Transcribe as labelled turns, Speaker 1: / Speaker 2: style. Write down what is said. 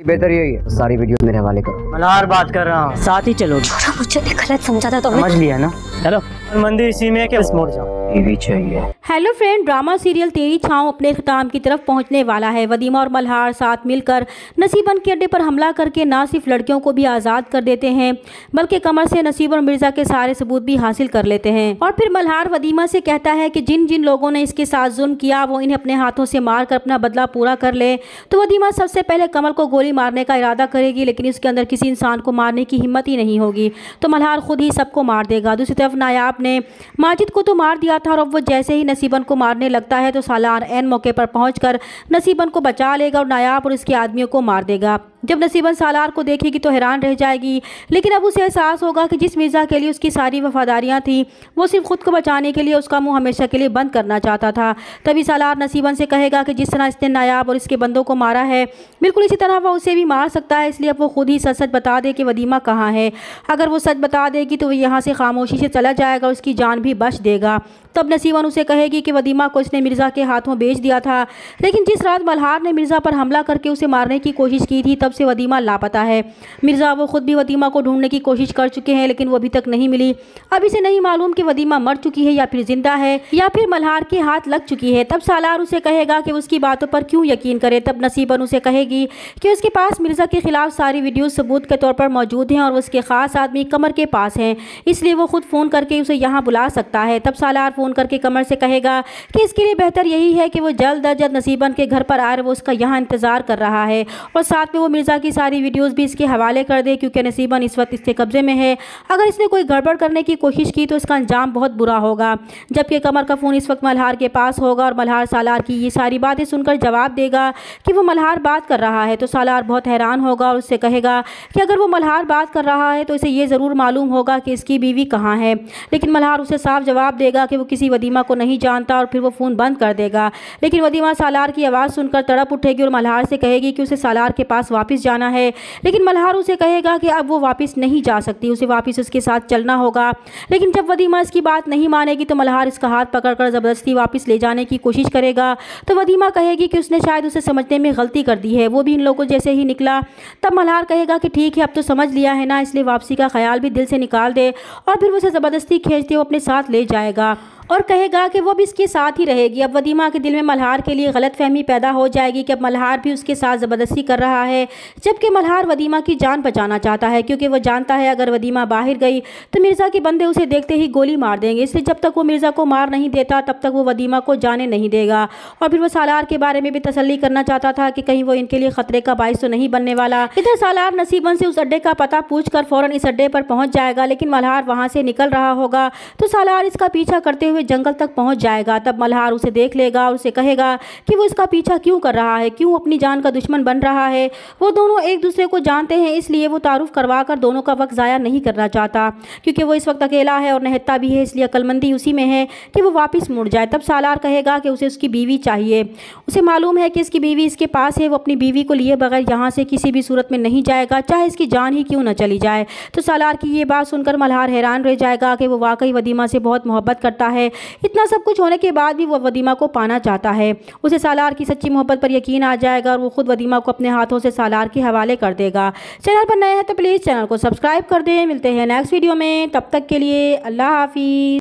Speaker 1: बेहतर यही है, सारी वीडियो मेरे हवाले करो।
Speaker 2: मल्हार बात कर रहा हूँ, साथ ही चलो।
Speaker 3: छोटा मुझे गलत समझा था तो
Speaker 2: समझ लिया ना, चलो। मंदिर इसी में क्या मोड़ जाओ,
Speaker 1: टीवी चाहिए।
Speaker 4: हेलो फ्रेंड, ड्रामा सीरियल तेरी छाँव अपने इख्तिताम की तरफ पहुंचने वाला है। वदीमा और मल्हार साथ मिलकर नसीबन के अड्डे पर हमला करके ना सिर्फ लड़कियों को भी आज़ाद कर देते हैं बल्कि कमर से नसीब और मिर्ज़ा के सारे सबूत भी हासिल कर लेते हैं। और फिर मल्हार वदीमा से कहता है कि जिन जिन लोगों ने इसके साथ जुल्म किया वो इन्हें अपने हाथों से मार कर अपना बदला पूरा कर ले। तो वदीमा सबसे पहले कमल को गोली मारने का इरादा करेगी, लेकिन इसके अंदर किसी इंसान को मारने की हिम्मत ही नहीं होगी, तो मल्हार खुद ही सबको मार देगा। दूसरी तरफ नायाब ने माजिद को तो मार दिया था और अब वो जैसे ही नसीबन को मारने लगता है तो सालार ऐन मौके पर पहुंचकर नसीबन को बचा लेगा और नायाब और उसके आदमियों को मार देगा। जब नसीबन सालार को देखेगी तो हैरान रह जाएगी, लेकिन अब उसे एहसास होगा कि जिस मिर्ज़ा के लिए उसकी सारी वफादारियां थी वो सिर्फ खुद को बचाने के लिए उसका मुंह हमेशा के लिए बंद करना चाहता था। तभी सालार नसीबन से कहेगा कि जिस तरह इसने नायाब और इसके बंदों को मारा है बिल्कुल इसी तरह वह उसे भी मार सकता है, इसलिए अब वो खुद ही सच सच बता दे कि वदीमा कहाँ है। अगर वो सच बता देगी तो वो यहाँ से खामोशी से चला जाएगा, उसकी जान भी बच देगा। तब नसीबन उसे कहेगी कि वदीमा को इसने मिर्ज़ा के हाथों बेच दिया था, लेकिन जिस रात मल्हार ने मिर्ज़ा पर हमला करके उसे मारने की कोशिश की थी तब से वदीमा लापता है। मिर्ज़ा वो खुद भी वदीमा को ढूंढने की कोशिश कर चुके हैं, लेकिन वो अभी तक नहीं मिली। अब इसे नहीं मालूम कि वदीमा मर चुकी है या फिर जिंदा है या फिर मल्हार के हाथ लग चुकी है। तब सालार उसे कहेगा कि उसकी बातों पर क्यों यकीन करे। तब नसीबन उसे कहेगी कि उसके पास मिर्ज़ा के खिलाफ सारी वीडियो सबूत के तौर पर मौजूद हैं और उसके खास आदमी कमर के पास हैं, इसलिए वो खुद फ़ोन करके उसे यहाँ बुला सकता है। तब सालार फ़ोन करके कमर से कहेगा कि इसके लिए बेहतर यही है कि वो जल्द अज जल्द नसीबन के घर पर आ रहे, वो उसका यहाँ इंतज़ार कर रहा है और साथ में वो मिर्ज़ा की सारी वीडियोस भी इसके हवाले कर दे, क्योंकि नसीबन इस वक्त इसके कब्ज़े में है। अगर इसने कोई गड़बड़ करने की कोशिश की तो इसका अंजाम बहुत बुरा होगा। जबकि कमर का फ़ोन इस वक्त मल्हार के पास होगा और मल्हार सालार की ये सारी बातें सुनकर जवाब देगा कि वो मल्हार बात कर रहा है। तो सालार बहुत हैरान होगा और उससे कहेगा कि अगर वो मल्हार बात कर रहा है तो इसे ये ज़रूर मालूम होगा कि इसकी बीवी कहाँ है, लेकिन मल्हार उसे साफ जवाब देगा कि वो किसी वदीमा को नहीं जानता और फिर वो फ़ोन बंद कर देगा। लेकिन वदीमा सालार की आवाज़ सुनकर तड़प उठेगी और मल्हार से कहेगी कि उसे सालार के पास वापस जाना है, लेकिन मल्हार उसे कहेगा कि अब वो वापस नहीं जा सकती, उसे वापस उसके साथ चलना होगा। लेकिन जब वदीमा इसकी बात नहीं मानेगी तो मल्हार इसका हाथ पकड़कर ज़बरदस्ती वापस ले जाने की कोशिश करेगा। तो वदीमा कहेगी कि उसने शायद उसे समझने में गलती कर दी है, वो भी इन लोगों जैसे ही निकला। तब मल्हार कहेगा कि ठीक है अब तो समझ लिया है ना, इसलिए वापसी का ख्याल भी दिल से निकाल दे और फिर उसे ज़बरदस्ती खींचते हुए अपने साथ ले जाएगा और कहेगा कि वो भी इसके साथ ही रहेगी। अब वदीमा के दिल में मल्हार के लिए गलतफहमी पैदा हो जाएगी कि अब मल्हार भी उसके साथ ज़बरदस्ती कर रहा है, जबकि मल्हार वदीमा की जान बचाना चाहता है, क्योंकि वो जानता है अगर वदीमा बाहर गई तो मिर्ज़ा के बंदे उसे देखते ही गोली मार देंगे। इसलिए जब तक वो मिर्ज़ा को मार नहीं देता तब तक वो वदीमा को जाने नहीं देगा। और फिर वो सालार के बारे में भी तसल्ली करना चाहता था कि कहीं वो इनके लिए ख़तरे का बाइस तो नहीं बनने वाला। इधर सालार नसीबन से उस अड्डे का पता पूछकर फ़ौरन इस अड्डे पर पहुँच जाएगा, लेकिन मल्हार वहाँ से निकल रहा होगा तो सालार इसका पीछा करते हुए जंगल तक पहुँच जाएगा। तब मल्हार उसे देख लेगा और उसे कहेगा कि वो इसका पीछा क्यों कर रहा है, क्यों अपनी जान का दुश्मन बन रहा है। वो दोनों एक दूसरे को जानते हैं, इसलिए वो तारुफ करवा कर दोनों का वक्त ज़ाया नहीं करना चाहता, क्योंकि वो इस वक्त अकेला है और नहत्ता भी है, इसलिए अक्लमंदी उसी में है कि वो वापस मुड़ जाए। तब सालार कहेगा कि उसे उसकी बीवी चाहिए, उसे मालूम है कि इसकी बीवी इसके पास है, वो अपनी बीवी को लिए बगैर यहाँ से किसी भी सूरत में नहीं जाएगा, चाहे इसकी जान ही क्यों न चली जाए। तो सालार की ये बात सुनकर मल्हार हैरान रह जाएगा कि वो वाकई वदीमा से बहुत मोहब्बत करता है। इतना सब कुछ होने के बाद भी वो वदीमा को पाना चाहता है। उसे सालार की सच्ची मोहब्बत पर यकीन आ जाएगा और वो खुद वदीमा को अपने हाथों से सालार के हवाले कर देगा। चैनल पर नए हैं तो प्लीज़ चैनल को सब्सक्राइब कर दें। मिलते हैं नेक्स्ट वीडियो में, तब तक के लिए अल्लाह हाफिज़।